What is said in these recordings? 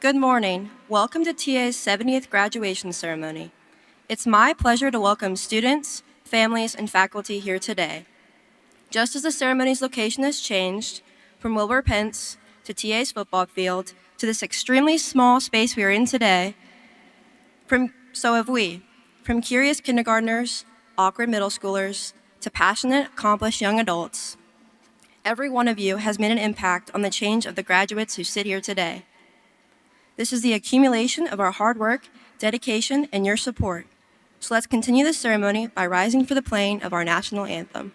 Good morning. Welcome to TA's 70th graduation ceremony. It's my pleasure to welcome students, families, and faculty here today. Just as the ceremony's location has changed from Wilbur Pence to TA's football field to this extremely small space we are in today, so have we. From curious kindergartners, awkward middle schoolers, to passionate, accomplished young adults, every one of you has made an impact on the change of the graduates who sit here today. This is the accumulation of our hard work, dedication, and your support. So let's continue the ceremony by rising for the playing of our national anthem.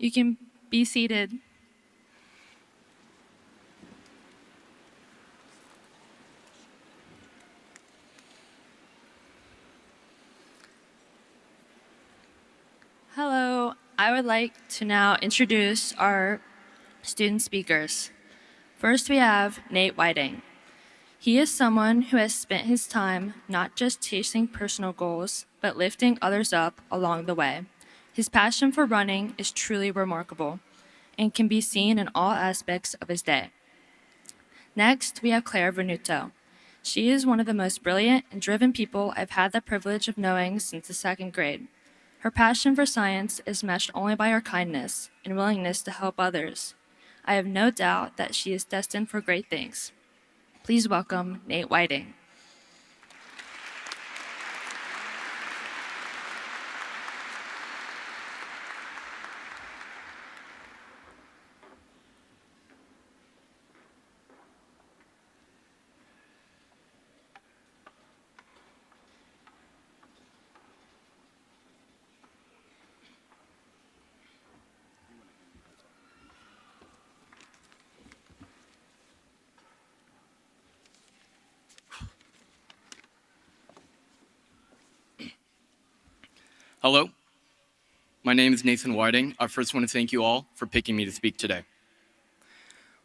You can be seated. Hello, I would like to now introduce our student speakers. First, we have Nate Whiting. He is someone who has spent his time not just chasing personal goals, but lifting others up along the way. His passion for running is truly remarkable and can be seen in all aspects of his day. Next, we have Claire Venuto. She is one of the most brilliant and driven people I've had the privilege of knowing since the second grade. Her passion for science is matched only by her kindness and willingness to help others. I have no doubt that she is destined for great things. Please welcome Nate Whiting. Hello, my name is Nathan Whiting. I first want to thank you all for picking me to speak today.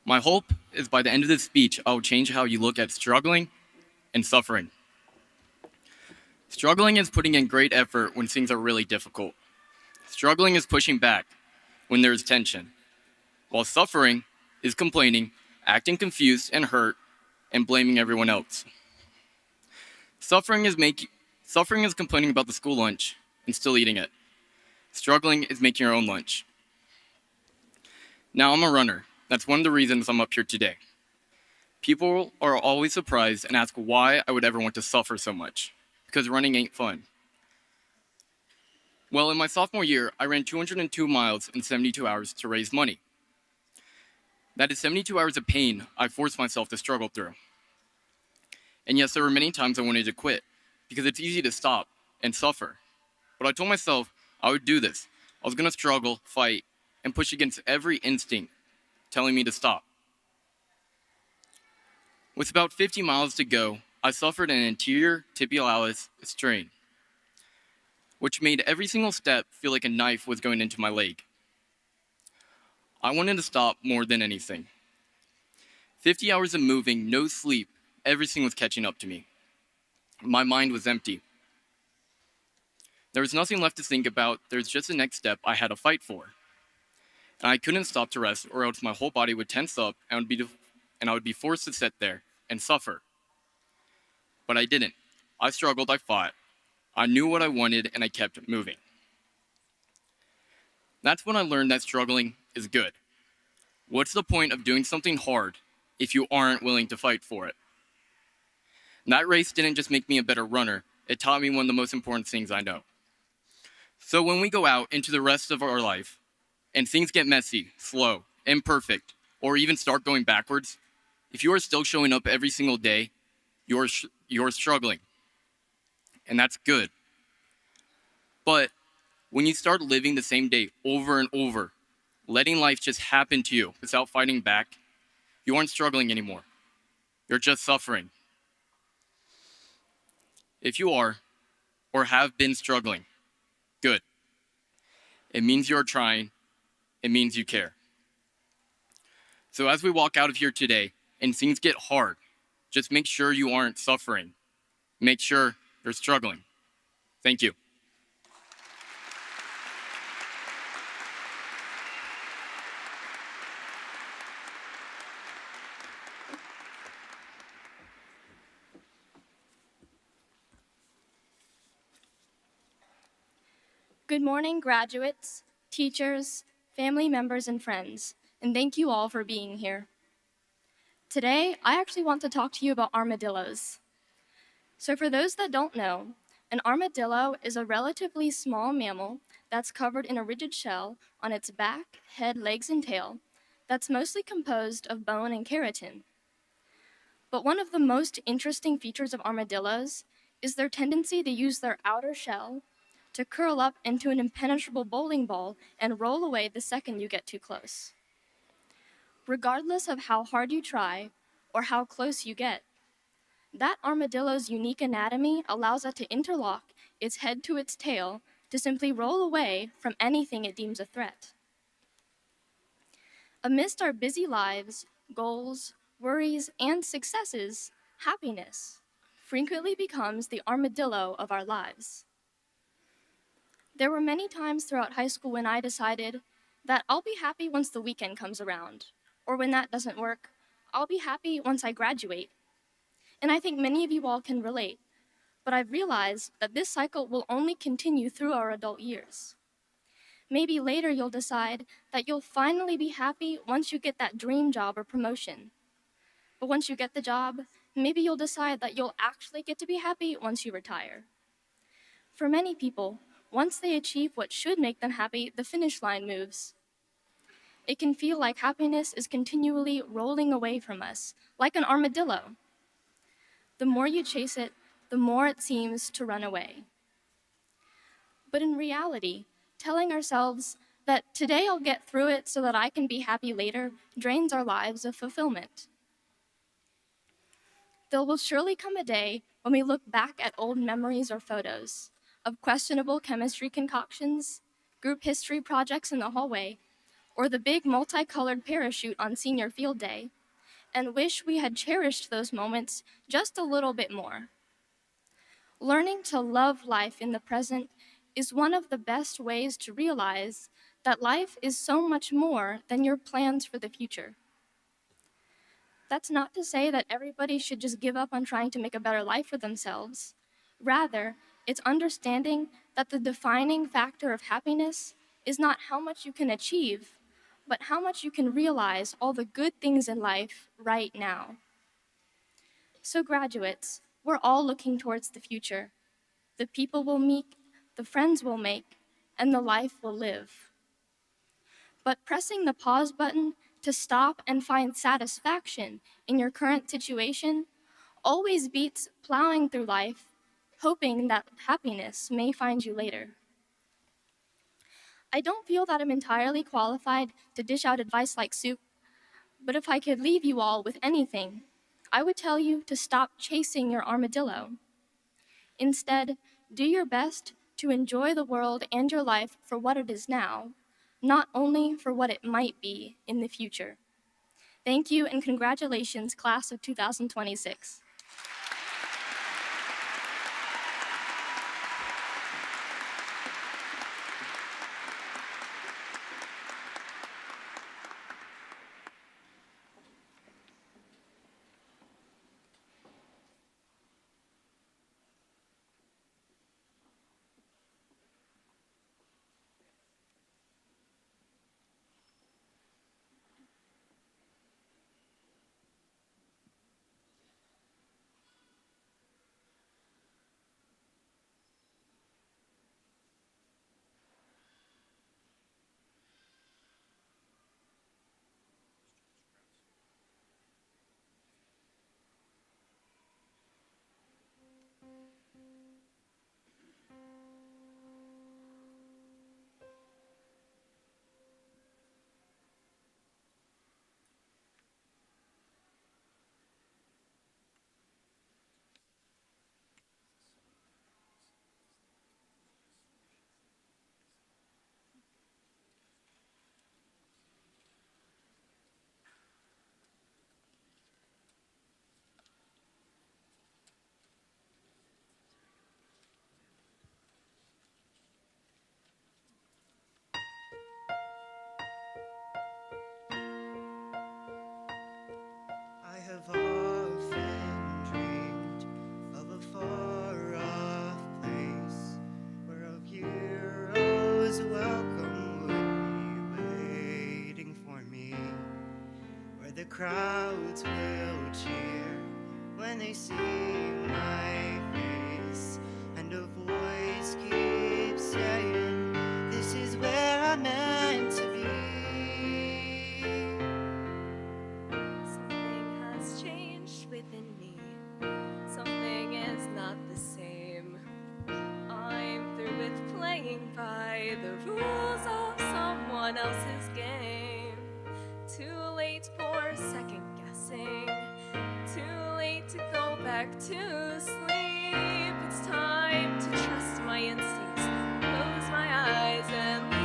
My hope is by the end of this speech, I will change how you look at struggling and suffering. Struggling is putting in great effort when things are really difficult. Struggling is pushing back when there is tension, while suffering is complaining, acting confused and hurt, and blaming everyone else. Suffering is complaining about the school lunch and still eating it. Struggling is making your own lunch. Now I'm a runner. That's one of the reasons I'm up here today. People are always surprised and ask why I would ever want to suffer so much, because running ain't fun. Well, in my sophomore year, I ran 202 miles in 72 hours to raise money. That is 72 hours of pain I forced myself to struggle through. And yes, there were many times I wanted to quit, because it's easy to stop and suffer. But I told myself I would do this. I was going to struggle, fight, and push against every instinct telling me to stop. With about 50 miles to go, I suffered an anterior tibialis strain, which made every single step feel like a knife was going into my leg. I wanted to stop more than anything. 50 hours of moving, no sleep, everything was catching up to me. My mind was empty. There was nothing left to think about, there was just the next step I had to fight for. And I couldn't stop to rest, or else my whole body would tense up and I would be forced to sit there and suffer. But I didn't. I struggled, I fought. I knew what I wanted, and I kept moving. That's when I learned that struggling is good. What's the point of doing something hard if you aren't willing to fight for it? That race didn't just make me a better runner, it taught me one of the most important things I know. So when we go out into the rest of our life, and things get messy, slow, imperfect, or even start going backwards, if you are still showing up every single day, you're struggling. And that's good. But when you start living the same day over and over, letting life just happen to you without fighting back, you aren't struggling anymore. You're just suffering. If you are, or have been struggling, good. It means you're trying. It means you care. So as we walk out of here today and things get hard, just make sure you aren't suffering. Make sure you're struggling. Thank you. Good morning, graduates, teachers, family members, and friends, and thank you all for being here. Today, I actually want to talk to you about armadillos. So for those that don't know, an armadillo is a relatively small mammal that's covered in a rigid shell on its back, head, legs, and tail that's mostly composed of bone and keratin. But one of the most interesting features of armadillos is their tendency to use their outer shell to curl up into an impenetrable bowling ball and roll away the second you get too close. Regardless of how hard you try or how close you get, that armadillo's unique anatomy allows it to interlock its head to its tail to simply roll away from anything it deems a threat. Amidst our busy lives, goals, worries, and successes, happiness frequently becomes the armadillo of our lives. There were many times throughout high school when I decided that I'll be happy once the weekend comes around, or when that doesn't work, I'll be happy once I graduate. And I think many of you all can relate, but I've realized that this cycle will only continue through our adult years. Maybe later you'll decide that you'll finally be happy once you get that dream job or promotion. But once you get the job, maybe you'll decide that you'll actually get to be happy once you retire. For many people, once they achieve what should make them happy, the finish line moves. It can feel like happiness is continually rolling away from us, like an armadillo. The more you chase it, the more it seems to run away. But in reality, telling ourselves that today I'll get through it so that I can be happy later drains our lives of fulfillment. There will surely come a day when we look back at old memories or photos of questionable chemistry concoctions, group history projects in the hallway, or the big multicolored parachute on senior field day, and wish we had cherished those moments just a little bit more. Learning to love life in the present is one of the best ways to realize that life is so much more than your plans for the future. That's not to say that everybody should just give up on trying to make a better life for themselves. Rather, it's understanding that the defining factor of happiness is not how much you can achieve, but how much you can realize all the good things in life right now. So graduates, we're all looking towards the future, the people we'll meet, the friends we'll make, and the life we'll live. But pressing the pause button to stop and find satisfaction in your current situation always beats plowing through life, hoping that happiness may find you later. I don't feel that I'm entirely qualified to dish out advice like soup, but if I could leave you all with anything, I would tell you to stop chasing your armadillo. Instead, do your best to enjoy the world and your life for what it is now, not only for what it might be in the future. Thank you and congratulations, class of 2026. I have often dreamed of a far-off place where our heroes welcome would be waiting for me, where the crowds will cheer when they see my face, and a voice keeps saying, "This is where I'm meant to be." Something has changed within me. Something is not the same. I'm through with playing by the rules of someone else's game. Too late for second guessing. Too late to go back to sleep. It's time to trust my instincts. Close my eyes and leave.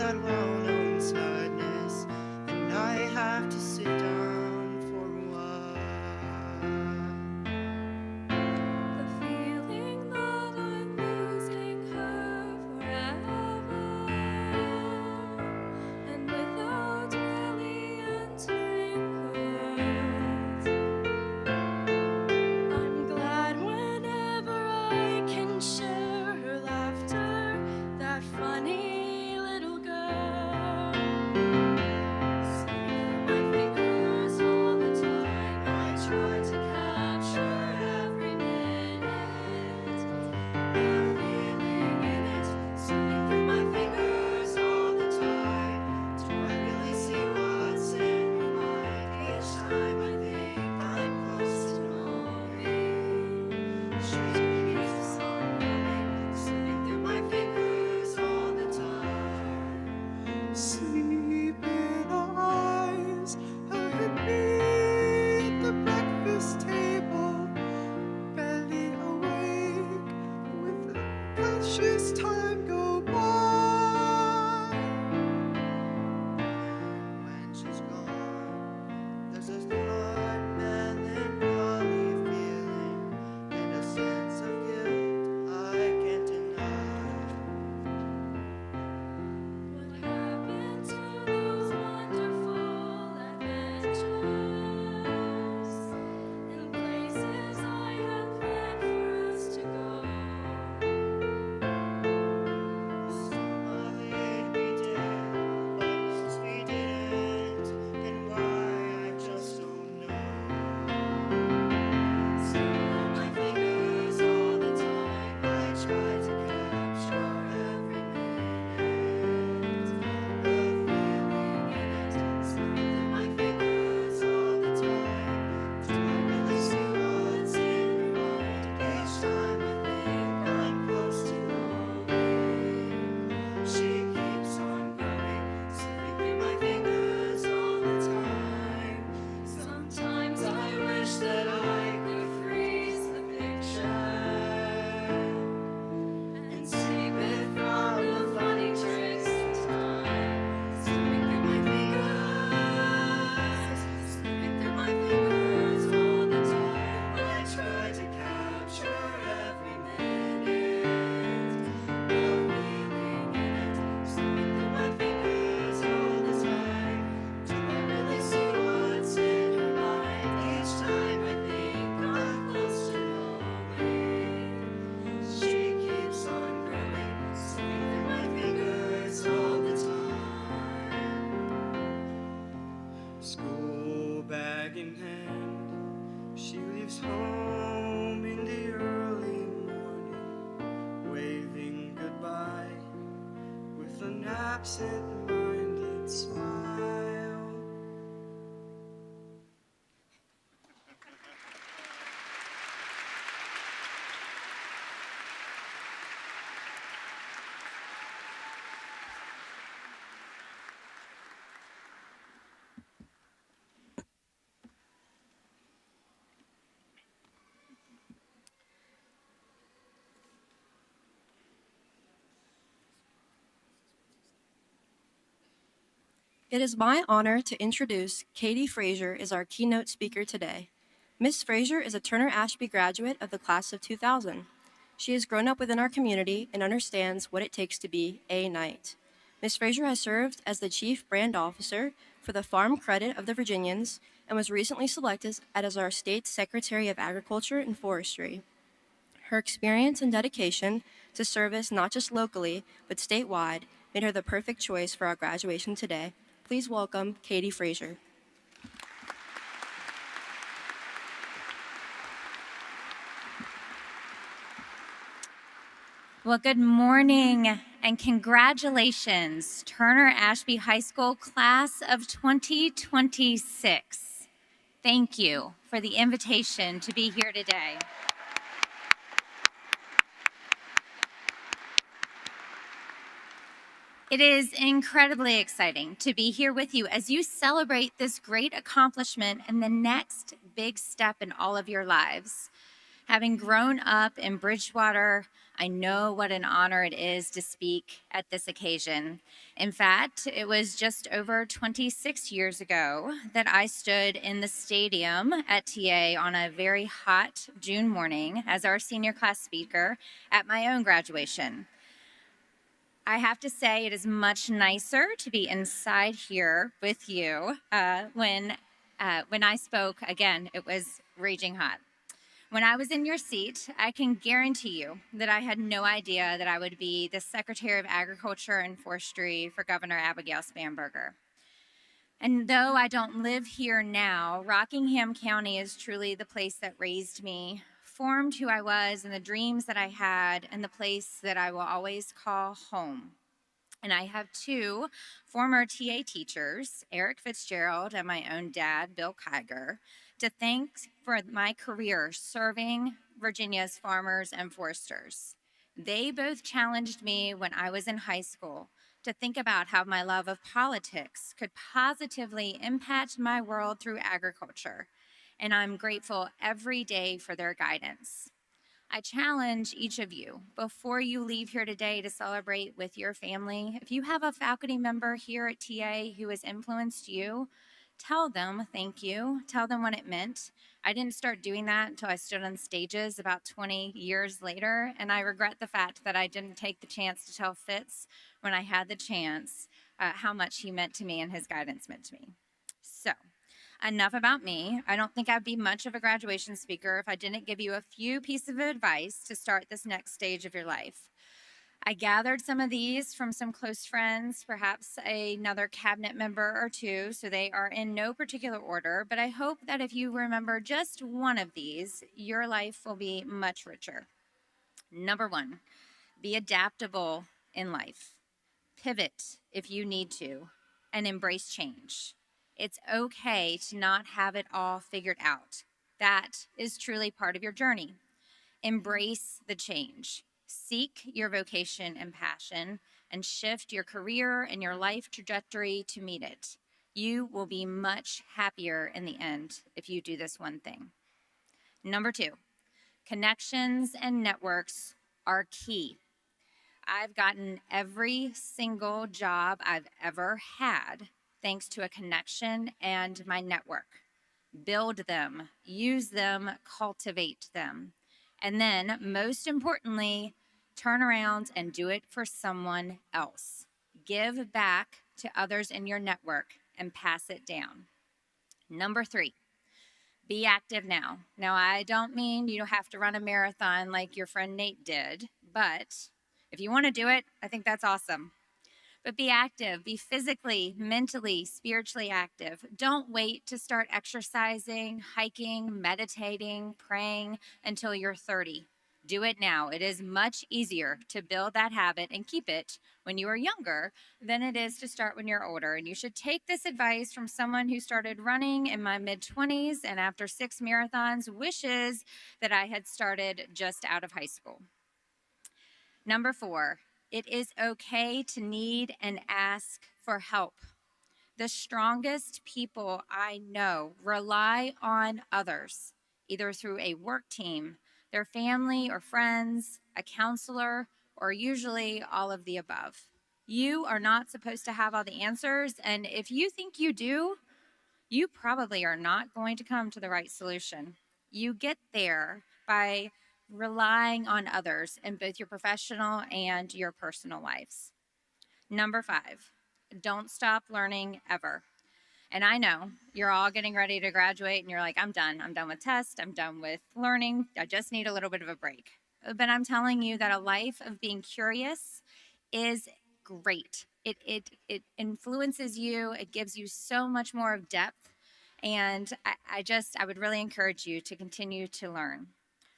that well-known sadness, and I have to sit down for a while. The feeling that I'm losing her forever, and without really answering words. I'm glad whenever I can share her laughter, that funny little girl. Slipping through my fingers all the time, I try to capture every minute. The feeling in it, slipping through my fingers all the time. Do I really see what's in her mind each time I think I'm close to knowing? She keeps on coming, slipping through my fingers all the time. Sleeping eyes have hit me at the breakfast table, barely awake with the precious time go by. When she's gone, there's a thought melancholy feeling and a sense of guilt I can't deny. What happened to those wonderful adventures in places I had planned for us to go? Some might we did, others we didn't, and why I just don't know. Slipping my fingers all the time, I try to capture every minute. The feeling in it, slipping through my fingers all the time. Do I really see what's in her mind each time I think I'm close to knowing? She keeps on growing, slipping through my fingers all the time. Sometimes I wish that I could freeze the picture and save it from the funny tricks of time. Slipping through my fingers, slipping through my fingers all the time. I try to capture every minute. The feeling in it, slipping through my fingers all the time. Do I really see what's in her mind each time I think I'm close to knowing? She keeps on growing, slipping through my fingers all the time. School bag in hand, she leaves home in the early morning, waving goodbye with an absent-minded smile. It is my honor to introduce Katie Frazier as our keynote speaker today. Miss Frazier is a Turner Ashby graduate of the class of 2000. She has grown up within our community and understands what it takes to be a knight. Miss Frazier has served as the Chief Brand Officer for the Farm Credit of the Virginians and was recently selected as our State's Secretary of Agriculture and Forestry. Her experience and dedication to service not just locally, but statewide, made her the perfect choice for our graduation today. Please welcome Katie Frazier. Well, good morning and congratulations, Turner Ashby High School class of 2026. Thank you for the invitation to be here today. It is incredibly exciting to be here with you as you celebrate this great accomplishment and the next big step in all of your lives. Having grown up in Bridgewater, I know what an honor it is to speak at this occasion. In fact, it was just over 26 years ago that I stood in the stadium at TA on a very hot June morning as our senior class speaker at my own graduation. I have to say, it is much nicer to be inside here with you. When I spoke, again, it was raging hot. When I was in your seat, I can guarantee you that I had no idea that I would be the Secretary of Agriculture and Forestry for Governor Abigail Spanberger. And though I don't live here now, Rockingham County is truly the place that raised me, formed who I was, and the dreams that I had, and the place that I will always call home. And I have two former TA teachers, Eric Fitzgerald and my own dad, Bill Kiger, to thank for my career serving Virginia's farmers and foresters. They both challenged me when I was in high school to think about how my love of politics could positively impact my world through agriculture. And I'm grateful every day for their guidance. I challenge each of you, before you leave here today to celebrate with your family, if you have a faculty member here at TA who has influenced you, tell them thank you. Tell them what it meant. I didn't start doing that until I stood on stages about 20 years later, and I regret the fact that I didn't take the chance to tell Fitz when I had the chance how much he meant to me and his guidance meant to me. So, enough about me. I don't think I'd be much of a graduation speaker if I didn't give you a few pieces of advice to start this next stage of your life. I gathered some of these from some close friends, perhaps another cabinet member or two, so they are in no particular order, but I hope that if you remember just one of these, your life will be much richer. Number one, be adaptable in life. Pivot if you need to, and embrace change. It's okay to not have it all figured out. That is truly part of your journey. Embrace the change. Seek your vocation and passion, and shift your career and your life trajectory to meet it. You will be much happier in the end if you do this one thing. Number two, connections and networks are key. I've gotten every single job I've ever had thanks to a connection and my network. Build them, use them, cultivate them. And then, most importantly, turn around and do it for someone else. Give back to others in your network and pass it down. Number three, be active now. Now, I don't mean you don't have to run a marathon like your friend Nate did, but if you want to do it, I think that's awesome. But be active, be physically, mentally, spiritually active. Don't wait to start exercising, hiking, meditating, praying until you're 30. Do it now. It is much easier to build that habit and keep it when you are younger than it is to start when you're older. And you should take this advice from someone who started running in my mid-20s and after 6 marathons wishes that I had started just out of high school. Number four, it is okay to need and ask for help. The strongest people I know rely on others, either through a work team, their family or friends, a counselor, or usually all of the above. You are not supposed to have all the answers, and if you think you do, you probably are not going to come to the right solution. You get there by relying on others in both your professional and your personal lives. Number five, don't stop learning ever. And I know you're all getting ready to graduate and you're like, I'm done. I'm done with tests. I'm done with learning. I just need a little bit of a break. But I'm telling you that a life of being curious is great. It influences you. It gives you so much more of depth. And I would really encourage you to continue to learn.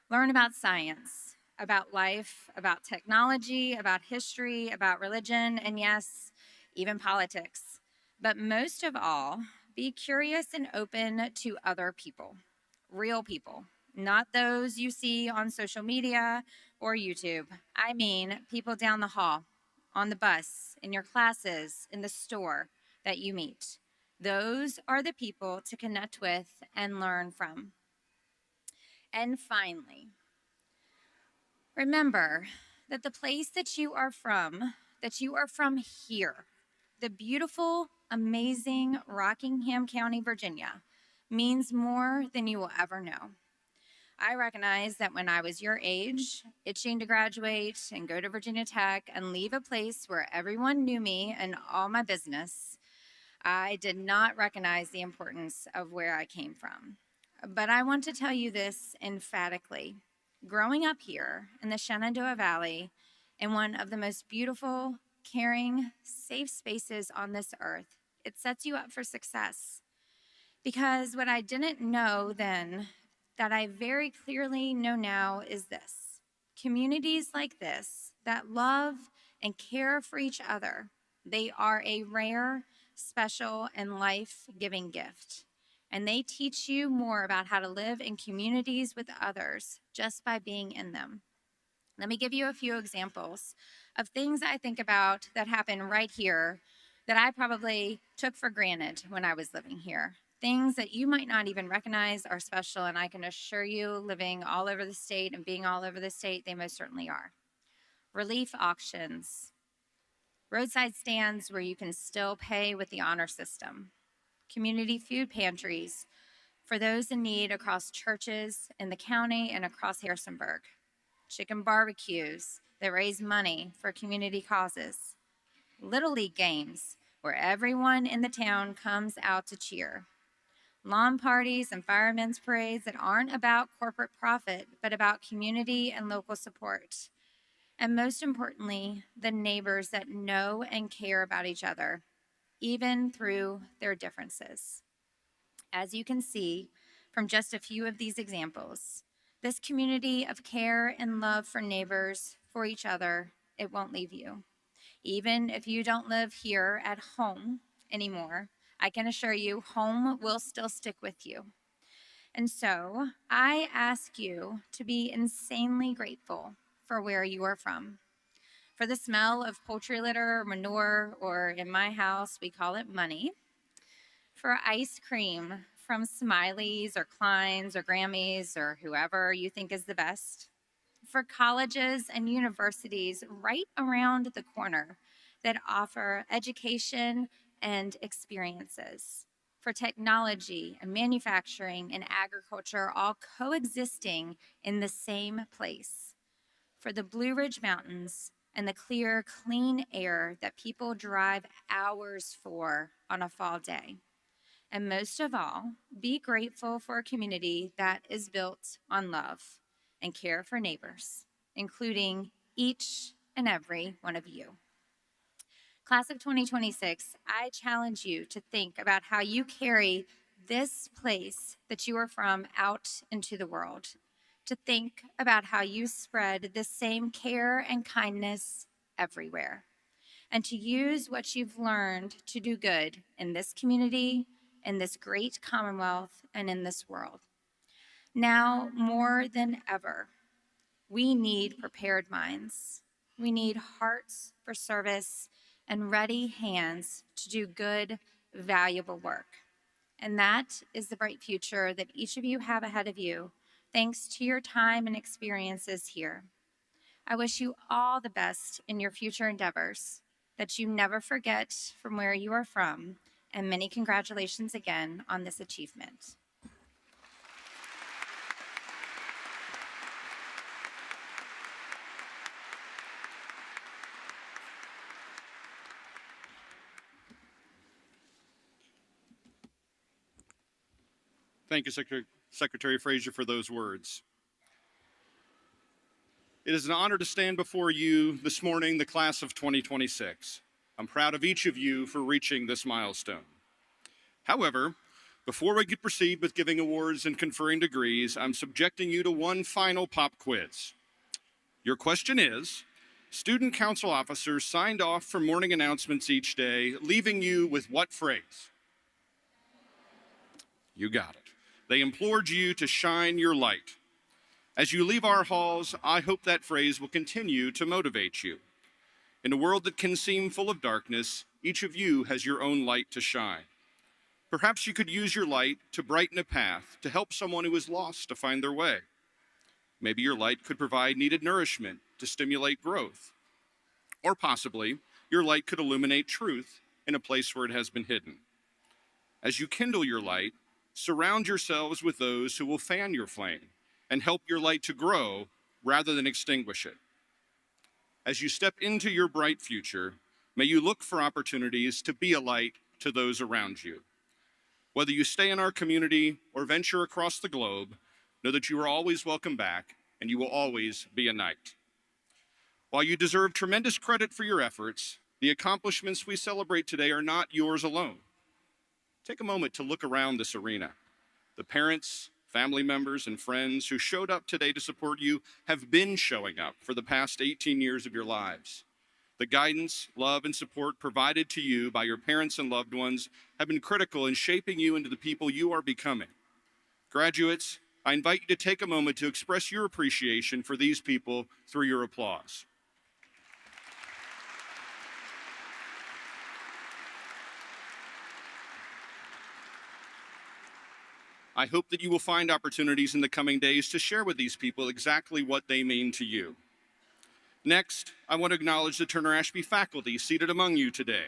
Learn about science, about life, about technology, about history, about religion, and yes, even politics. But most of all, be curious and open to other people, real people, not those you see on social media or YouTube. I mean, people down the hall, on the bus, in your classes, in the store that you meet. Those are the people to connect with and learn from. And finally, Remember that the place that you are from here, the beautiful, amazing Rockingham County, Virginia, means more than you will ever know. I recognize that when I was your age, itching to graduate and go to Virginia Tech and leave a place where everyone knew me and all my business, I did not recognize the importance of where I came from. But I want to tell you this emphatically. Growing up here in the Shenandoah Valley, in one of the most beautiful, caring, safe spaces on this earth, it sets you up for success. Because what I didn't know then, that I very clearly know now, is this: communities like this that love and care for each other, they are a rare, special, and life-giving gift. And they teach you more about how to live in communities with others just by being in them. Let me give you a few examples of things I think about that happen right here that I probably took for granted when I was living here. Things that you might not even recognize are special, and I can assure you, living all over the state and being all over the state, they most certainly are. Relief auctions, roadside stands where you can still pay with the honor system, community food pantries for those in need across churches in the county and across Harrisonburg, chicken barbecues that raise money for community causes, Little League games where everyone in the town comes out to cheer, lawn parties and firemen's parades that aren't about corporate profit, but about community and local support. And most importantly, the neighbors that know and care about each other, even through their differences. As you can see from just a few of these examples, this community of care and love for neighbors, for each other, it won't leave you. Even if you don't live here at home anymore, I can assure you home will still stick with you. And so I ask you to be insanely grateful for where you are from, for the smell of poultry litter or manure, or in my house, we call it money, for ice cream from Smiley's or Klein's or Grammy's or whoever you think is the best, for colleges and universities right around the corner that offer education and experiences, for technology and manufacturing and agriculture all coexisting in the same place, for the Blue Ridge Mountains and the clear, clean air that people drive hours for on a fall day. And most of all, be grateful for a community that is built on love and care for neighbors, including each and every one of you. Class of 2026, I challenge you to think about how you carry this place that you are from out into the world, to think about how you spread the same care and kindness everywhere, and to use what you've learned to do good in this community, in this great commonwealth, and in this world. Now, more than ever, we need prepared minds. We need hearts for service and ready hands to do good, valuable work. And that is the bright future that each of you have ahead of you, thanks to your time and experiences here. I wish you all the best in your future endeavors, that you never forget from where you are from, and many congratulations again on this achievement. Thank you, Secretary Frazier, for those words. It is an honor to stand before you this morning, the class of 2026. I'm proud of each of you for reaching this milestone. However, before we could proceed with giving awards and conferring degrees, I'm subjecting you to one final pop quiz. Your question is, student council officers signed off for morning announcements each day, leaving you with what phrase? You got it. They implored you to shine your light. As you leave our halls, I hope that phrase will continue to motivate you. In a world that can seem full of darkness, each of you has your own light to shine. Perhaps you could use your light to brighten a path, to help someone who is lost to find their way. Maybe your light could provide needed nourishment to stimulate growth. Or possibly, your light could illuminate truth in a place where it has been hidden. As you kindle your light, surround yourselves with those who will fan your flame and help your light to grow rather than extinguish it. As you step into your bright future, may you look for opportunities to be a light to those around you. Whether you stay in our community or venture across the globe, know that you are always welcome back and you will always be a knight. While you deserve tremendous credit for your efforts, the accomplishments we celebrate today are not yours alone. Take a moment to look around this arena. The parents, family members, and friends who showed up today to support you have been showing up for the past 18 years of your lives. The guidance, love, and support provided to you by your parents and loved ones have been critical in shaping you into the people you are becoming. Graduates, I invite you to take a moment to express your appreciation for these people through your applause. I hope that you will find opportunities in the coming days to share with these people exactly what they mean to you. Next, I want to acknowledge the Turner Ashby faculty seated among you today.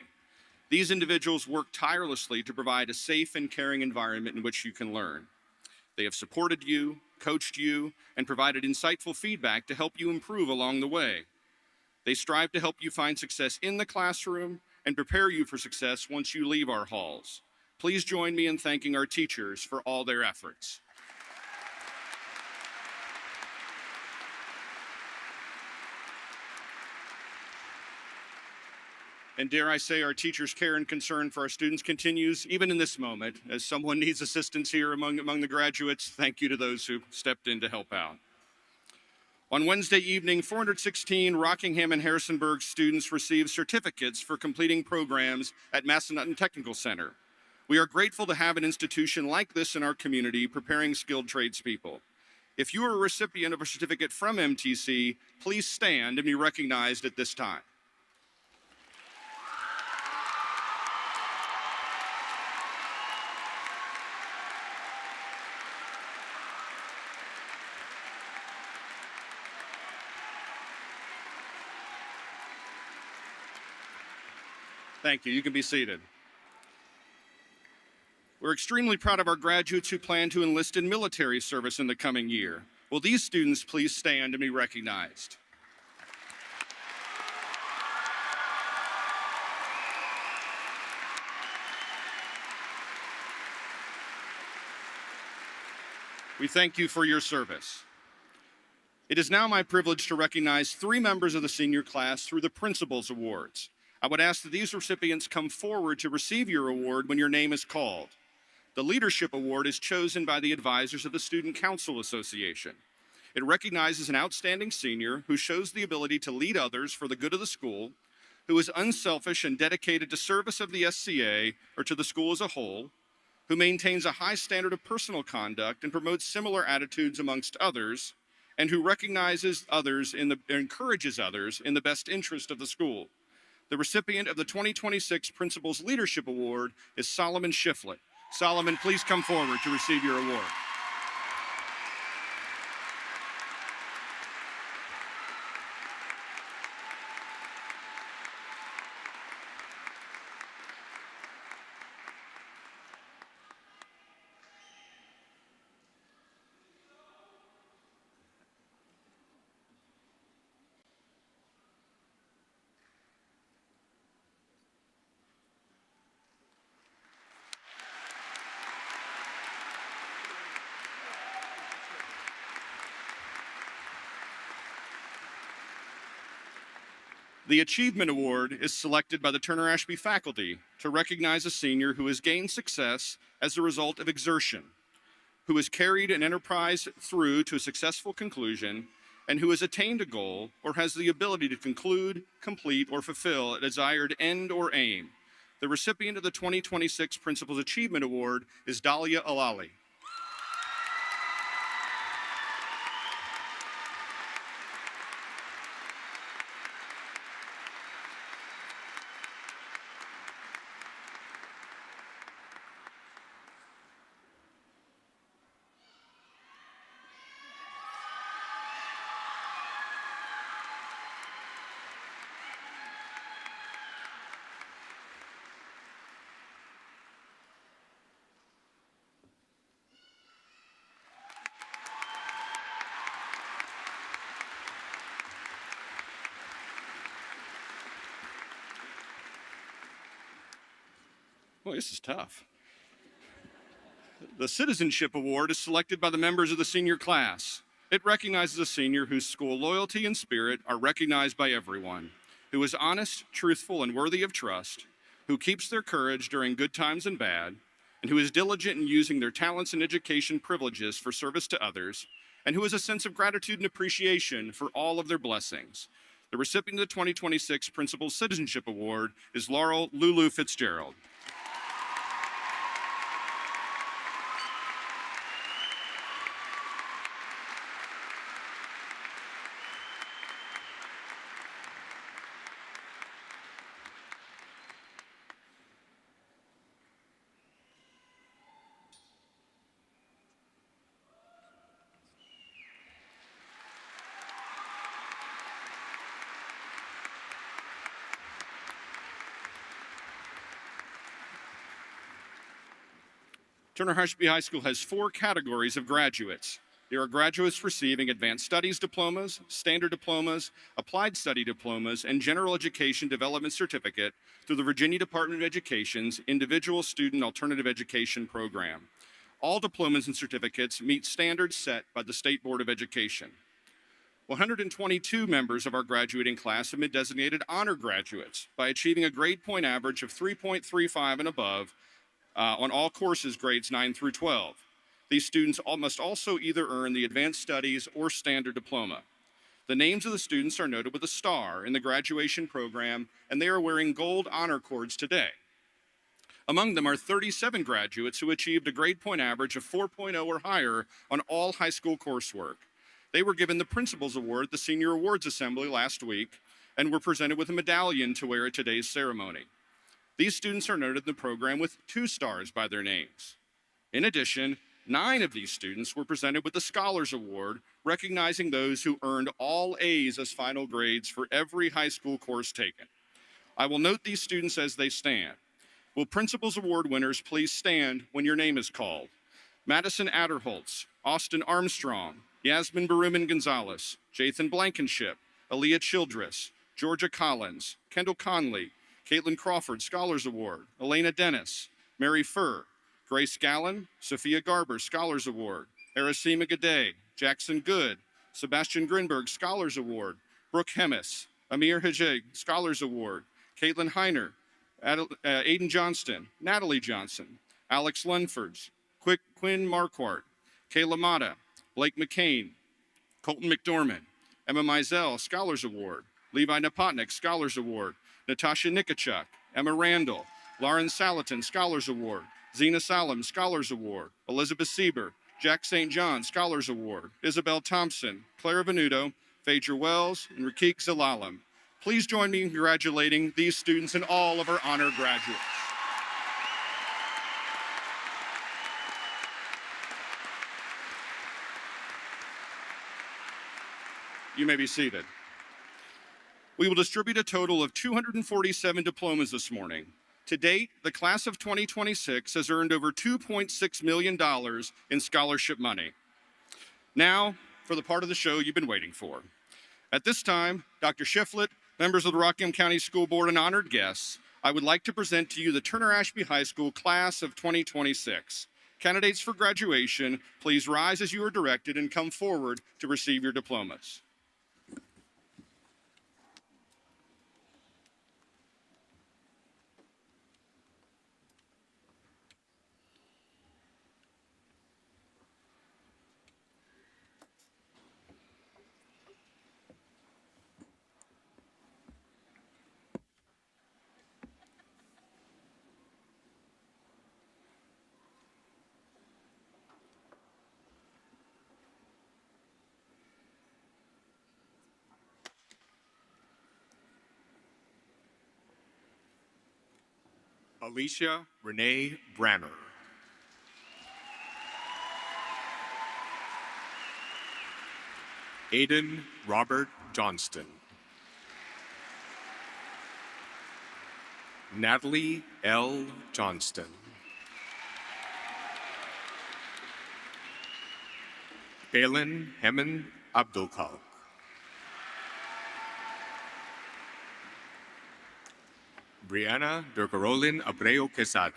These individuals work tirelessly to provide a safe and caring environment in which you can learn. They have supported you, coached you, and provided insightful feedback to help you improve along the way. They strive to help you find success in the classroom and prepare you for success once you leave our halls. Please join me in thanking our teachers for all their efforts. And dare I say, our teachers' care and concern for our students continues even in this moment. As someone needs assistance here among the graduates, thank you to those who stepped in to help out. On Wednesday evening, 416 Rockingham and Harrisonburg students received certificates for completing programs at Massanutten Technical Center. We are grateful to have an institution like this in our community preparing skilled tradespeople. If you are a recipient of a certificate from MTC, please stand and be recognized at this time. Thank you. You can be seated. We're extremely proud of our graduates who plan to enlist in military service in the coming year. Will these students please stand and be recognized? We thank you for your service. It is now my privilege to recognize 3 members of the senior class through the Principal's Awards. I would ask that these recipients come forward to receive your award when your name is called. The Leadership Award is chosen by the advisors of the Student Council Association. It recognizes an outstanding senior who shows the ability to lead others for the good of the school, who is unselfish and dedicated to service of the SCA or to the school as a whole, who maintains a high standard of personal conduct and promotes similar attitudes amongst others, and who recognizes others encourages others in the best interest of the school. The recipient of the 2026 Principal's Leadership Award is Solomon Shiflett. Solomon, please come forward to receive your award. The Achievement Award is selected by the Turner Ashby faculty to recognize a senior who has gained success as a result of exertion, who has carried an enterprise through to a successful conclusion, and who has attained a goal or has the ability to conclude, complete, or fulfill a desired end or aim. The recipient of the 2026 Principal's Achievement Award is Dahlia Alali. Boy, this is tough. The Citizenship Award is selected by the members of the senior class. It recognizes a senior whose school loyalty and spirit are recognized by everyone, who is honest, truthful, and worthy of trust, who keeps their courage during good times and bad, and who is diligent in using their talents and education privileges for service to others, and who has a sense of gratitude and appreciation for all of their blessings. The recipient of the 2026 Principal Citizenship Award is Laurel Lulu Fitzgerald. Turner Ashby High School has 4 categories of graduates. There are graduates receiving advanced studies diplomas, standard diplomas, applied study diplomas, and general education development certificate through the Virginia Department of Education's Individual Student Alternative Education Program. All diplomas and certificates meet standards set by the State Board of Education. 122 members of our graduating class have been designated honor graduates by achieving a grade point average of 3.35 and above on all courses grades 9 through 12. These students must also either earn the advanced studies or standard diploma. The names of the students are noted with a star in the graduation program, and they are wearing gold honor cords today. Among them are 37 graduates who achieved a grade point average of 4.0 or higher on all high school coursework. They were given the Principal's Award at the Senior Awards Assembly last week and were presented with a medallion to wear at today's ceremony. These students are noted in the program with 2 stars by their names. In addition, 9 of these students were presented with the Scholars Award, recognizing those who earned all A's as final grades for every high school course taken. I will note these students as they stand. Will Principal's Award winners please stand when your name is called? Madison Adderholtz, Austin Armstrong, Yasmin Baruman Gonzalez, Jathan Blankenship, Aaliyah Childress, Georgia Collins, Kendall Conley, Caitlin Crawford, Scholars Award, Elena Dennis, Mary Furr, Grace Gallen, Sophia Garber, Scholars Award, Aracima Gade, Jackson Good, Sebastian Grinberg, Scholars Award, Brooke Hemis, Amir Hajeg, Scholars Award, Caitlin Heiner, Aiden Johnston, Natalie Johnson, Alex Lunfords, Quinn Marquardt, Kayla Mata, Blake McCain, Colton McDormand, Emma Mizell, Scholars Award, Levi Napotnik, Scholars Award, Natasha Nikachuk, Emma Randall, Lauren Salatin, Scholars Award, Zena Salam, Scholars Award, Elizabeth Sieber, Jack St. John, Scholars Award, Isabel Thompson, Clara Venuto, Phaedra Wells, and Rakik Zalalam. Please join me in congratulating these students and all of our honor graduates. You may be seated. We will distribute a total of 247 diplomas this morning. To date, the class of 2026 has earned over $2.6 million in scholarship money. Now, for the part of the show you've been waiting for. At this time, Dr. Shiflett, members of the Rockingham County School Board, and honored guests, I would like to present to you the Turner Ashby High School class of 2026. Candidates for graduation, please rise as you are directed and come forward to receive your diplomas. Alicia Renee Branner. Aiden Robert Johnston. Natalie L. Johnston. Palin Hemen Abdulkalk. Brianna Durgarolin Abreu Quesada.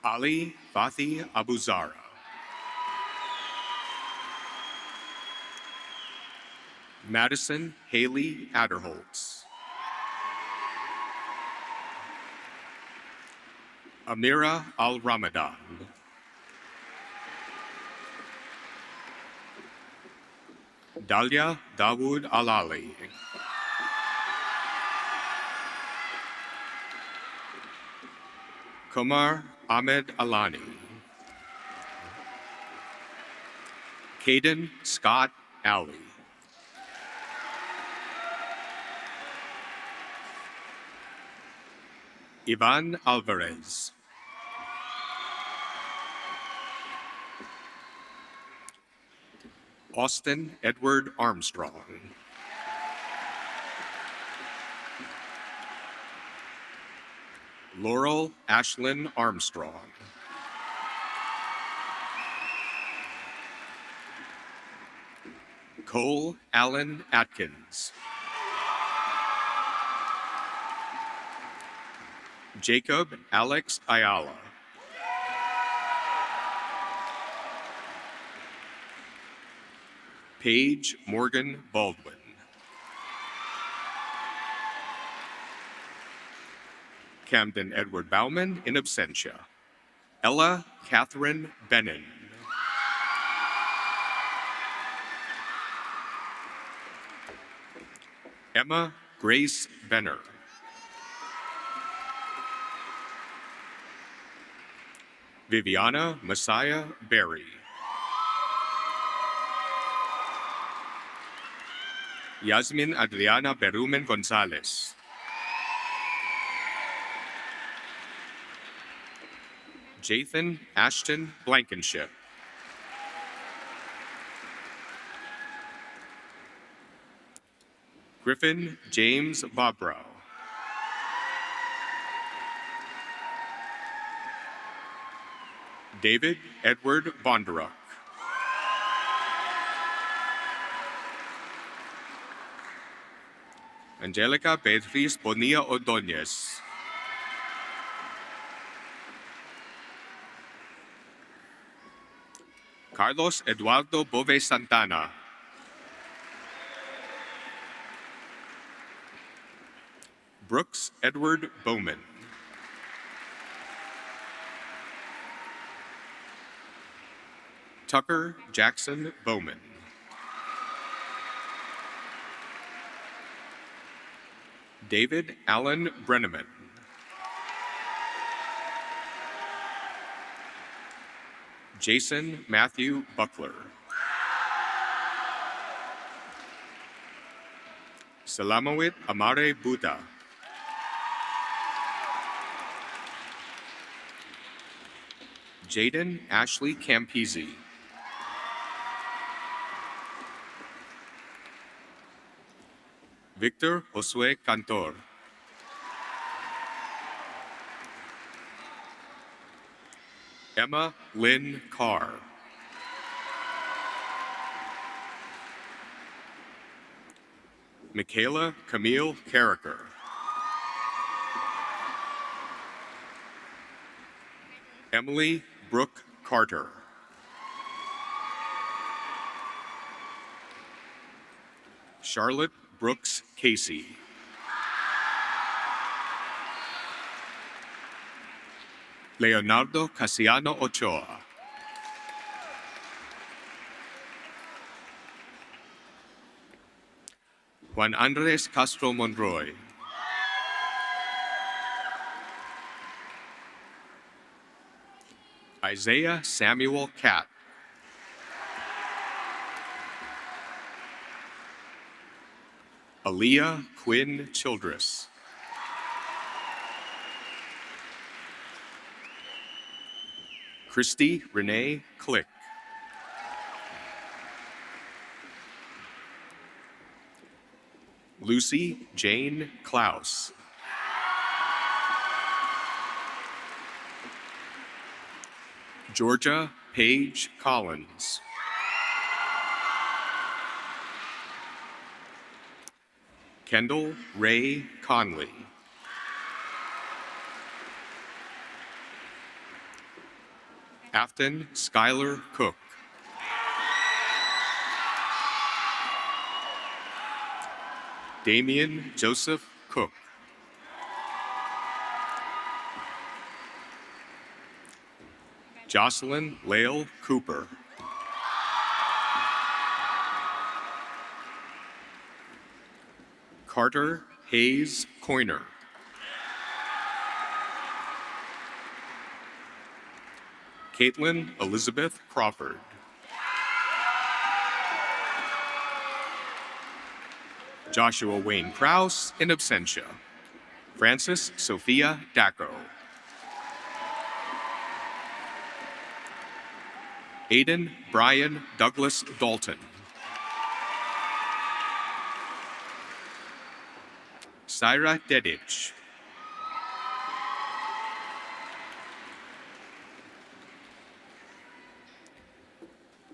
Ali Fathi Abuzara. Madison Haley Adderholtz. Amira Al-Ramadan. Dalia Dawood Alali. Kumar Ahmed Alani. Caden Scott Alley. Ivan Alvarez. Austin Edward Armstrong. Laurel Ashlyn Armstrong. Cole Allen Atkins. Jacob Alex Ayala. Paige Morgan Baldwin. Camden Edward Bauman in absentia. Ella Catherine Bennin. Emma Grace Benner. Viviana Messiah Berry. Yasmin Adriana Berumen Gonzalez. Jathan Ashton Blankenship. Griffin James Bobrow. David Edward Bondaruk. Angelica Beatriz Bonilla Ordóñez. Carlos Eduardo Bove Santana. Brooks Edward Bowman. Tucker Jackson Bowman. David Allen Brenneman. Jason Matthew Buckler. Salamawit Amare Buddha. Jaden Ashley Campisi. Victor Josue Cantor. Emma Lynn Carr. Michaela Camille Carricker. Emily Brooke Carter. Charlotte Brooks Casey. Leonardo Casiano Ochoa. Juan Andres Castro Monroy. Isaiah Samuel Catt. Aaliyah Quinn Childress. Christy Renee Click. Lucy Jane Klaus. Georgia Paige Collins. Kendall Ray Conley. Afton Skylar Cook. Damian Joseph Cook. Jocelyn Lael Cooper. Carter Hayes Coiner. Caitlin Elizabeth Crawford. Joshua Wayne Krause in absentia. Francis Sophia Dacko. Aiden Brian Douglas Dalton. Syra Dedic.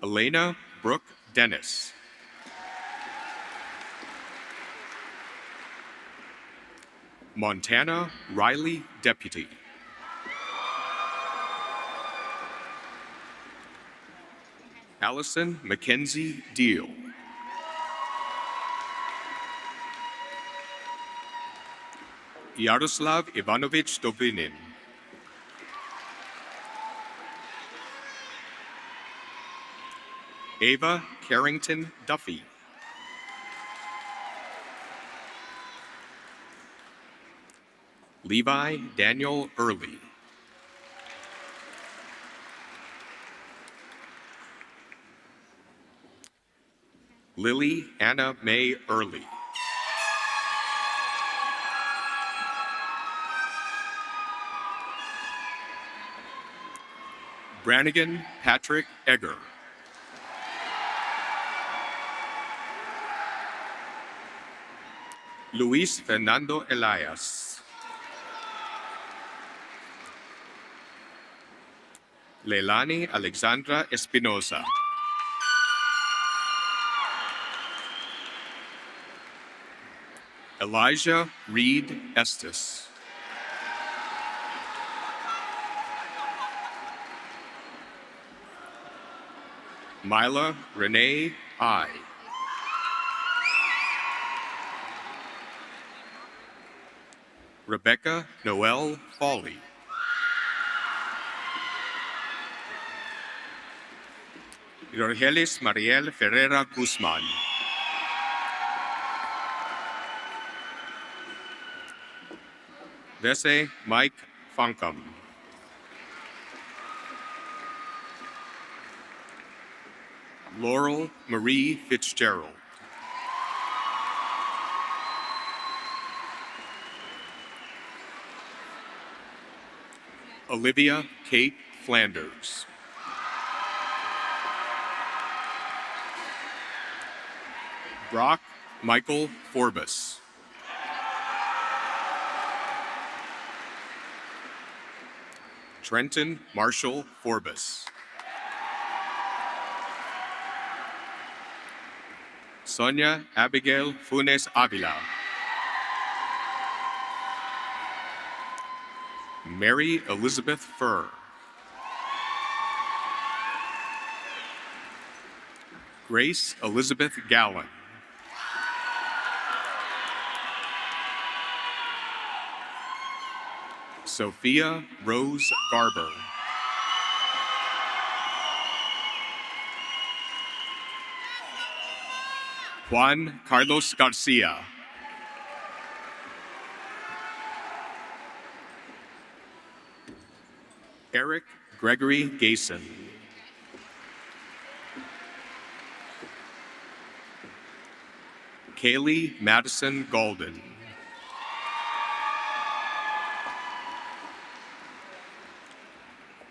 Elena Brooke Dennis. Montana Riley Deputy. Allison Mackenzie Deal. Yaroslav Ivanovich Dobinin. Ava Carrington Duffy. Levi Daniel Early. Lily Anna May Early. Brannigan Patrick Egger. Luis Fernando Elias. Leilani Alexandra Espinosa. Elijah Reed Estes. Mila Renee I. Rebecca Noel Foley. Rogelis Mariel Ferreira Guzman. Vese Mike Fankam. Laurel Marie Fitzgerald. Olivia Kate Flanders. Brock Michael Forbes. Trenton Marshall Forbes. Sonia Abigail Funes Avila. Mary Elizabeth Furr. Grace Elizabeth Gallen. Sophia Rose Garber. Juan Carlos Garcia. Eric Gregory Gayson. Kaylee Madison Golden.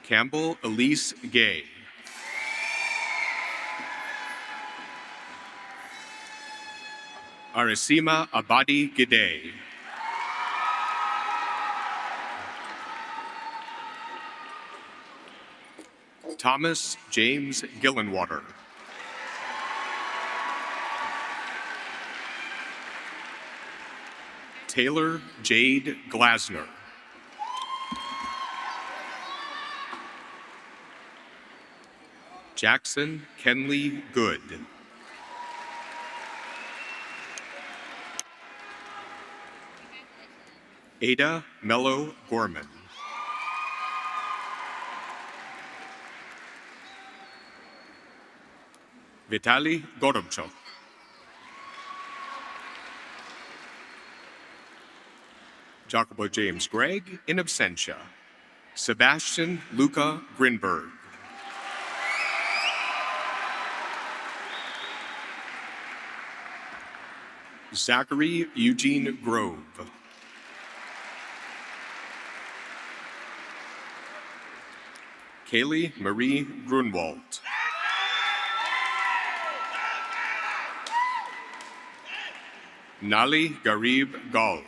Campbell Elise Gay. Arisima Abadi Gide. Thomas James Gillenwater. Taylor Jade Glasner. Jackson Kenley Good. Ada Mello Gorman. Vitaly Gorobchuk. Jacobo James Gregg in absentia. Sebastian Luca Grinberg. Zachary Eugene Grove. Kaylee Marie Grunwald. Nali Garib Gal.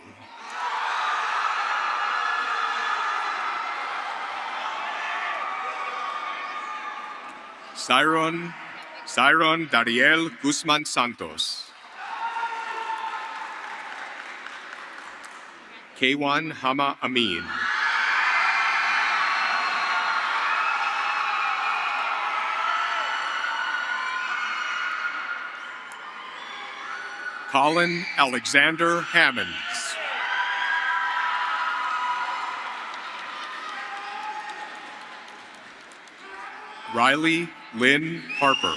Cyron Dariel Guzman Santos. Kwan Hama Amin. Colin Alexander Hammonds. Riley Lynn Harper.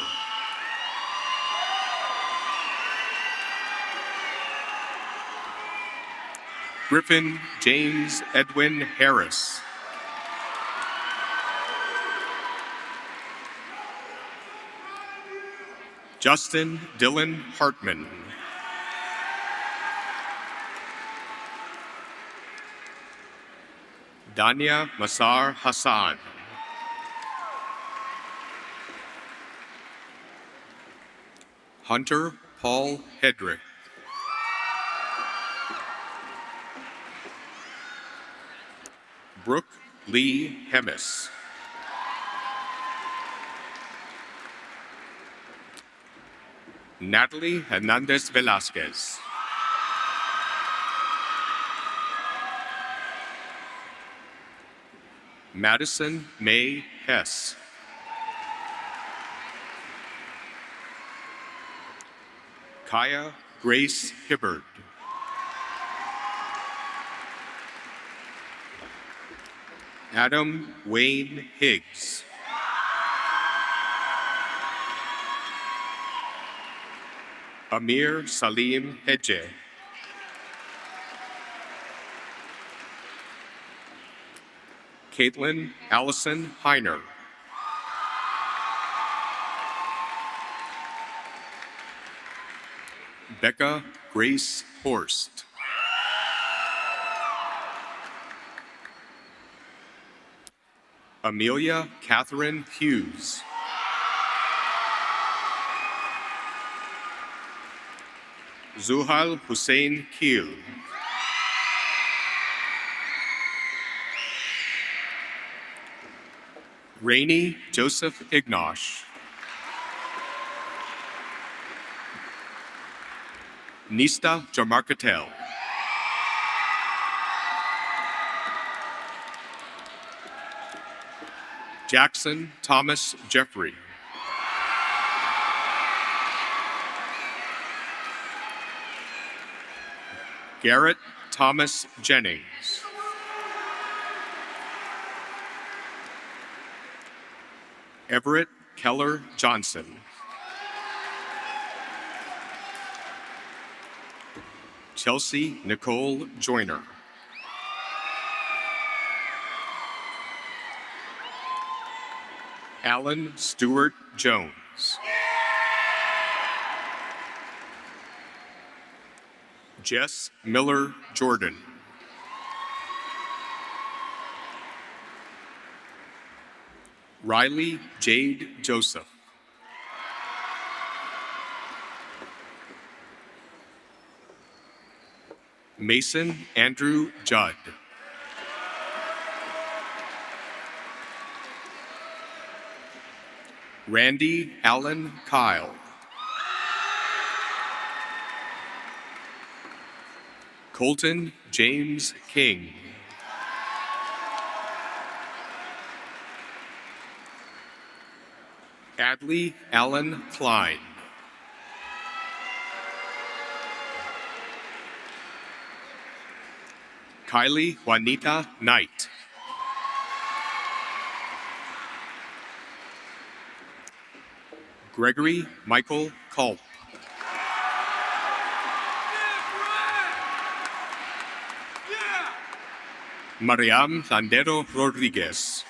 Griffin James Edwin Harris. Justin Dylan Hartman. Dania Masar Hassan. Hunter Paul Hedrick. Brooke Lee Hemis. Natalie Hernandez Velasquez. Madison May Hess. Kaya Grace Hibbard. Adam Wayne Higgs. Amir Salim Hedje. Caitlin Allison Heiner. Becca Grace Horst. Amelia Catherine Hughes. Zuhal Hussein Keel. Rainey Joseph Ignosh. Nista Jamarkatel. Jackson Thomas Jeffrey. Garrett Thomas Jennings. Everett Keller Johnson. Chelsea Nicole Joyner. Alan Stewart Jones. Jess Miller Jordan. Riley Jade Joseph. Mason Andrew Judd. Randy Allen Kyle. Colton James King. Adley Allen Klein. Kylie Juanita Knight. Gregory Michael Culp. Mariam Landero Rodriguez.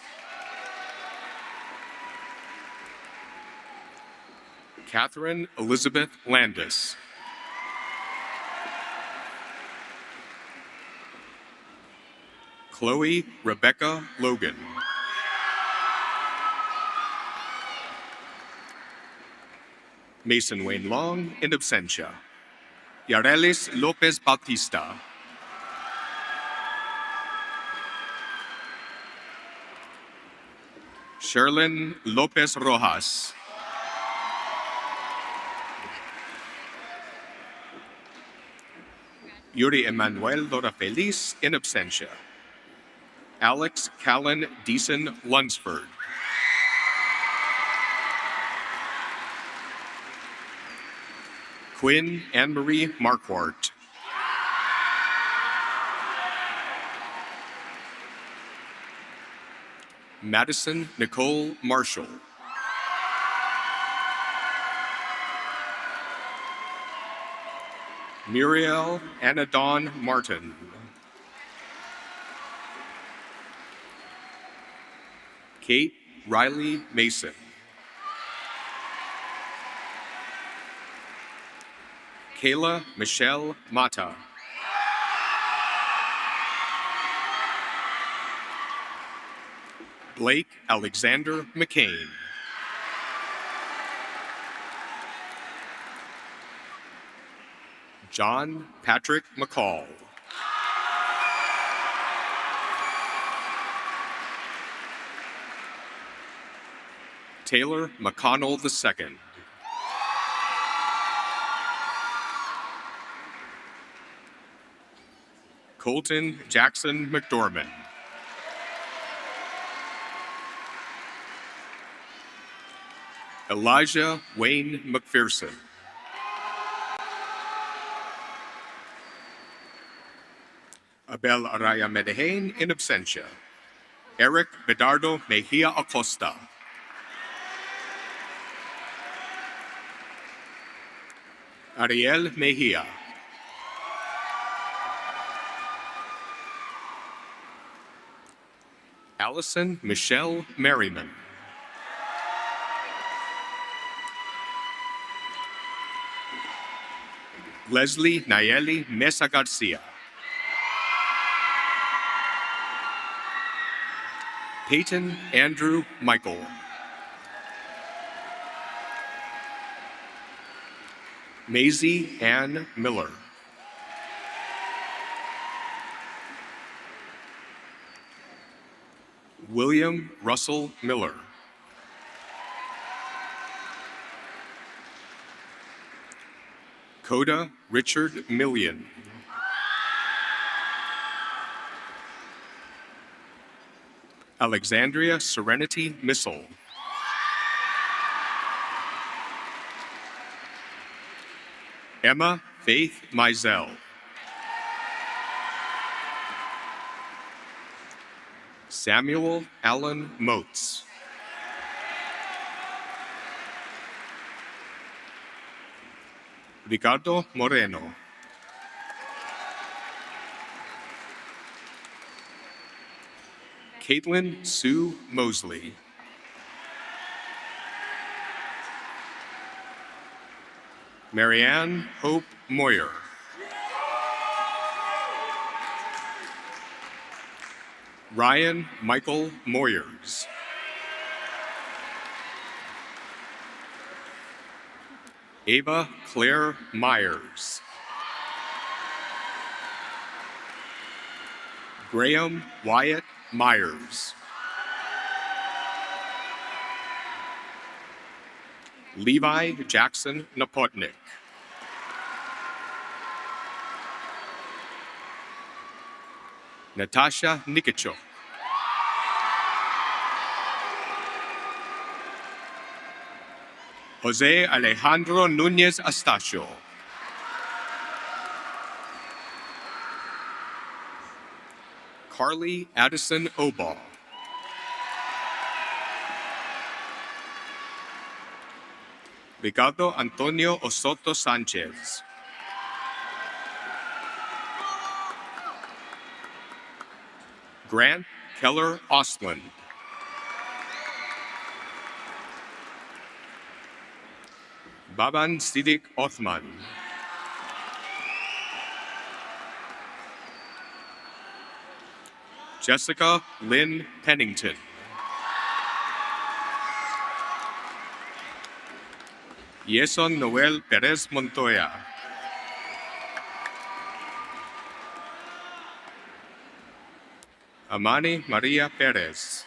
Catherine Elizabeth Landis. Chloe Rebecca Logan. Mason Wayne Long in absentia. Yarelis Lopez Bautista. Sherlyn Lopez Rojas. Yuri Emanuel Lora Feliz in absentia. Alex Callan Deason Lunsford. Quinn Anne-Marie Marquardt. Madison Nicole Marshall. Muriel Anadon Martin. Kate Riley Mason. Kayla Michelle Mata. Blake Alexander McCain. John Patrick McCall. Taylor McConnell II. Colton Jackson McDormand. Elijah Wayne McPherson. Abel Araya Medellin in absentia. Eric Bedardo Mejia Acosta. Ariel Mejia. Allison Michelle Merriman. Leslie Nayeli Mesa Garcia. Peyton Andrew Michael. Maisie Ann Miller. William Russell Miller. Coda Richard Million. Alexandria Serenity Missile. Emma Faith Mizell. Samuel Allen Motes. Ricardo Moreno. Caitlin Sue Mosley. Marianne Hope Moyer. Ryan Michael Moyers. Ava Claire Myers. Graham Wyatt Myers. Levi Jackson Napotnik. Natasha Nikichuk. Jose Alejandro Nunez Astacio. Carly Addison Obaugh. Ricardo Antonio Osoto Sanchez. Grant Keller Ostlund. Baban Sidik Othman. Jessica Lynn Pennington. Yeson Noel Perez Montoya. Amani Maria Perez.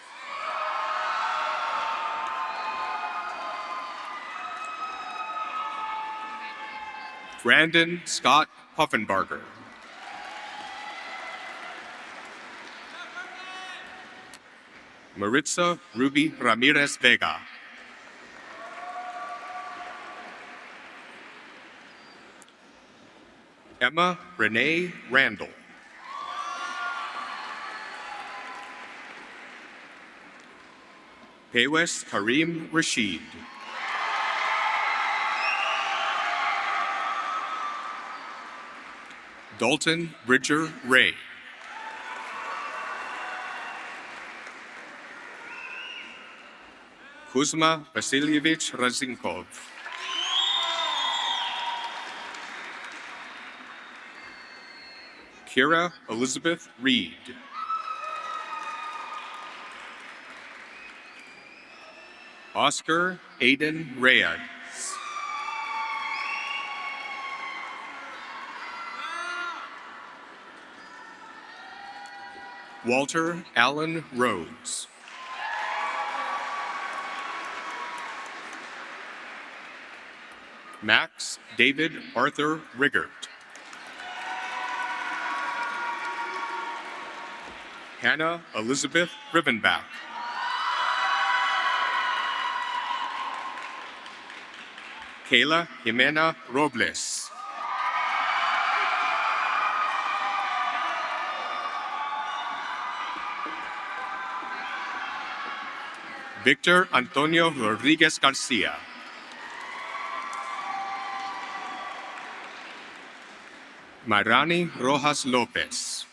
Brandon Scott Puffenbarger. Maritza Ruby Ramirez Vega. Emma Renee Randall. Pewes Karim Rashid. Dalton Bridger Ray. Kuzma Vasilievich Razinkov. Kira Elizabeth Reed. Oscar Aiden Reyes. Walter Allen Rhodes. Max David Arthur Riggert. Hannah Elizabeth Rivenbach. Kayla Jimena Robles. Victor Antonio Rodriguez Garcia. Mayrani Rojas Lopez.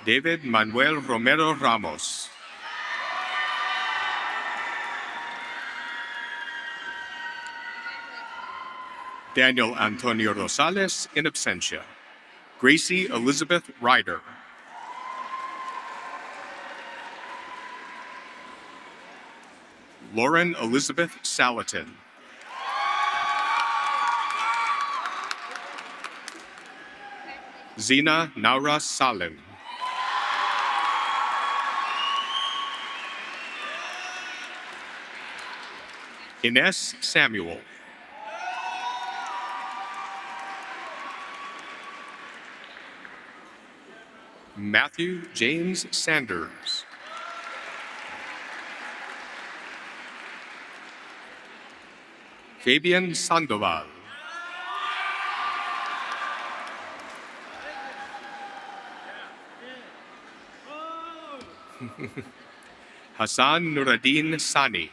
David Manuel Romero Ramos. Daniel Antonio Rosales in absentia. Gracie Elizabeth Ryder. Lauren Elizabeth Salatin. Zina Naura Salim. Ines Samuel. Matthew James Sanders. Fabian Sandoval. Hassan Nuruddin Sani.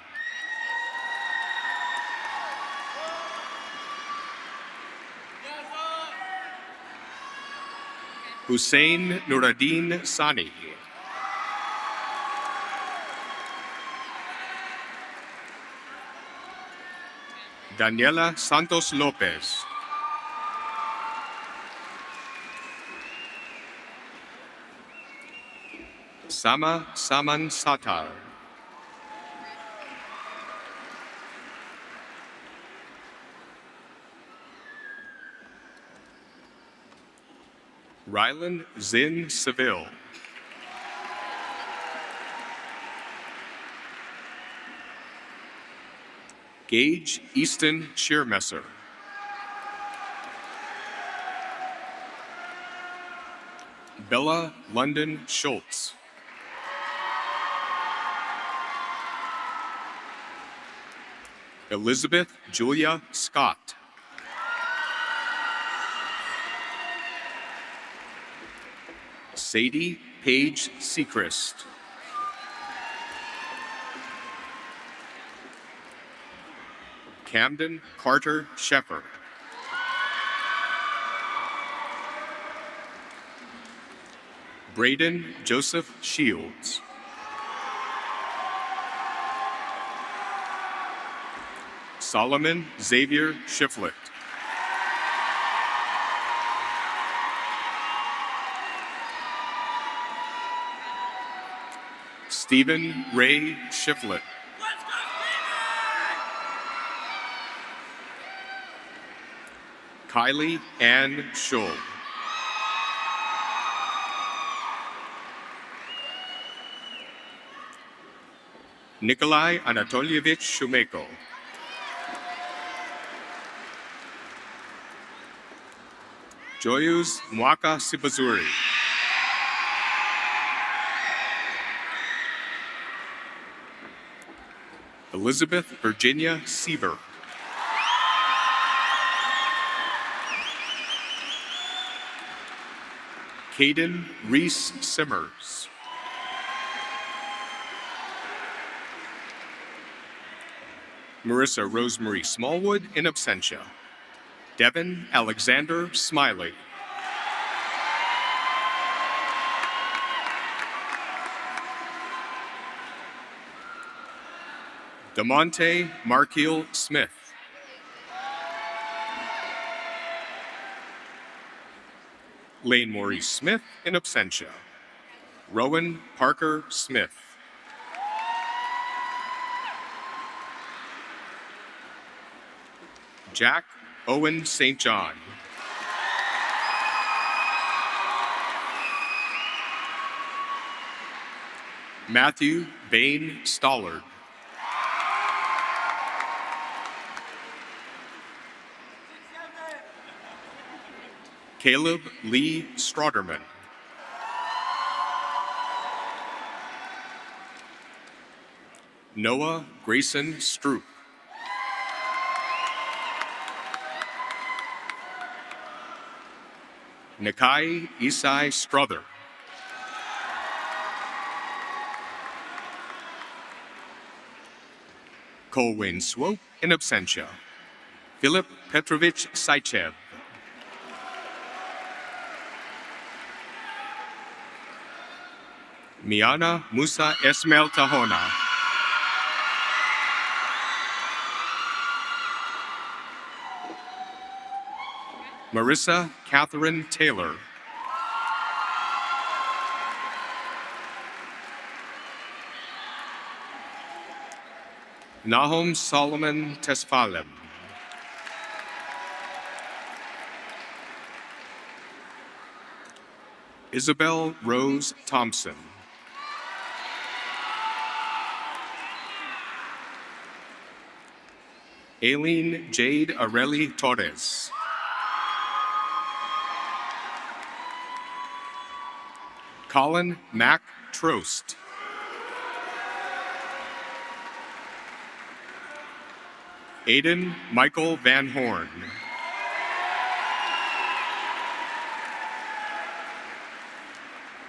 Hussein Nuruddin Sani. Daniela Santos Lopez. Sama Saman Satar. Rylan Zin Seville. Gage Easton Shearmesser. Bella London Schultz. Elizabeth Julia Scott. Sadie Paige Sechrist. Camden Carter Sheffer. Braden Joseph Shields. Solomon Xavier Shiflett. Stephen Ray Shiflett. Kylie Ann Schull. Nikolai Anatolievich Shumeko. Joyuz Mwaka Sibazuri. Elizabeth Virginia Sieber. Caden Reese Simmers. Marissa Rosemary Smallwood in absentia. Devin Alexander Smiley. DeMonte Markiel Smith. Lane Maurice Smith in absentia. Rowan Parker Smith. Jack Owen St. John. Matthew Bain Stollard. Caleb Lee Strauderman. Noah Grayson Stroop. Nikai Isai Strother. Colwyn Swope in absentia. Philip Petrovich Saichev. Miana Musa Esmail Tahona. Marissa Catherine Taylor. Nahum Solomon Tesfalem. Isabel Rose Thompson. Aileen Jade Areli Torres. Colin Mack Trost. Aiden Michael Van Horn.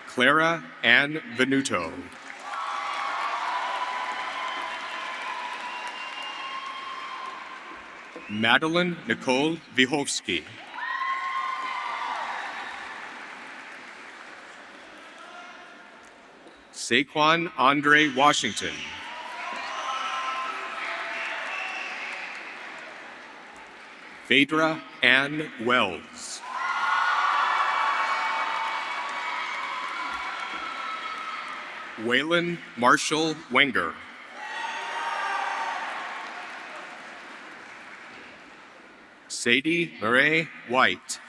Clara Ann Venuto. Madeline Nicole Vihovsky. Saquon Andre Washington. Phaedra Ann Wells. Waylon Marshall Wenger. Sadie Murray White.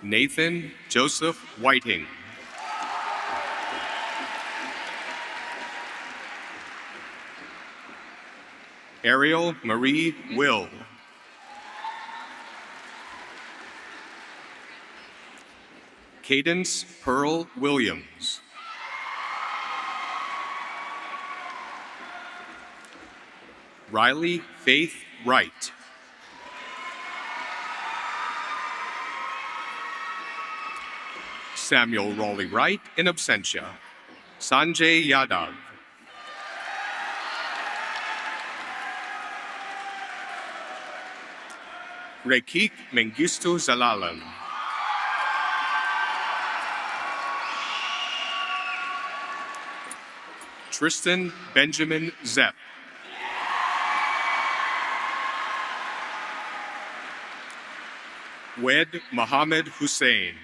Nathan Joseph Whiting. Ariel Marie Will. Cadence Pearl Williams. Riley Faith Wright. Samuel Raleigh Wright in absentia. Sanjay Yadav. Rekik Mengistu Zalalam. Tristan Benjamin Zepp. Wed Mohammed Hussein.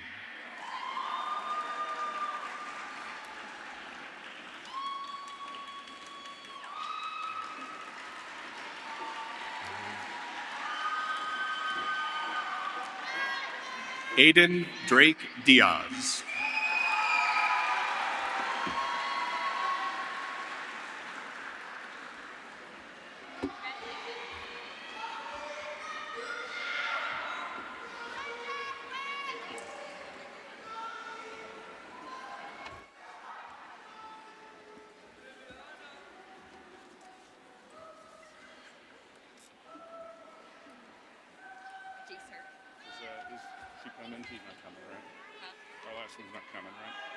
Aiden Drake Diaz. Is she coming? He's not coming, right? Our last one's not coming, right?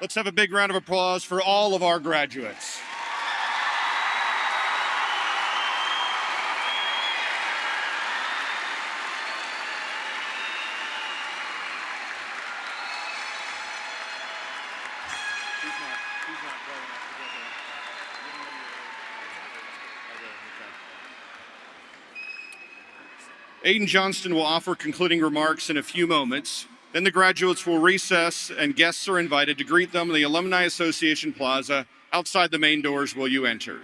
Let's have a big round of applause for all of our graduates. Aiden Johnston will offer concluding remarks in a few moments. Then the graduates will recess and guests are invited to greet them in the Alumni Association Plaza outside the main doors where you enter.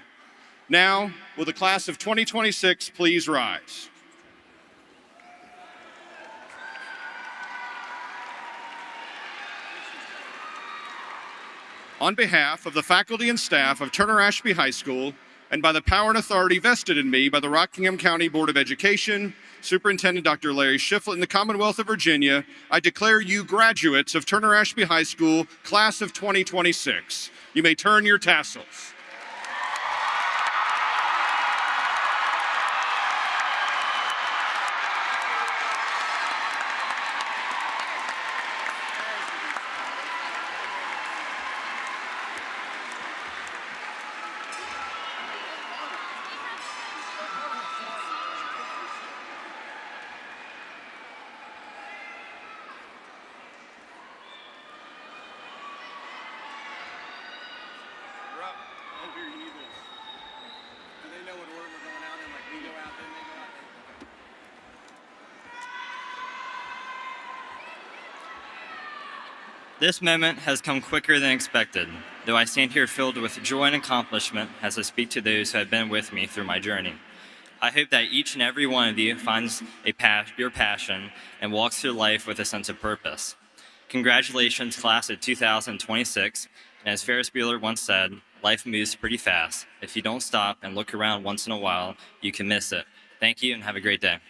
Now, will the class of 2026 please rise? On behalf of the faculty and staff of Turner Ashby High School, and by the power and authority vested in me by the Rockingham County Board of Education, Superintendent Dr. Larry Shiflett in the Commonwealth of Virginia, I declare you graduates of Turner Ashby High School, class of 2026. You may turn your tassels. This moment has come quicker than expected, though I stand here filled with joy and accomplishment as I speak to those who have been with me through my journey. I hope that each and every one of you finds your passion and walks through life with a sense of purpose. Congratulations, class of 2026, and as Ferris Bueller once said, life moves pretty fast. If you don't stop and look around once in a while, you can miss it. Thank you and have a great day.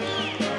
Thank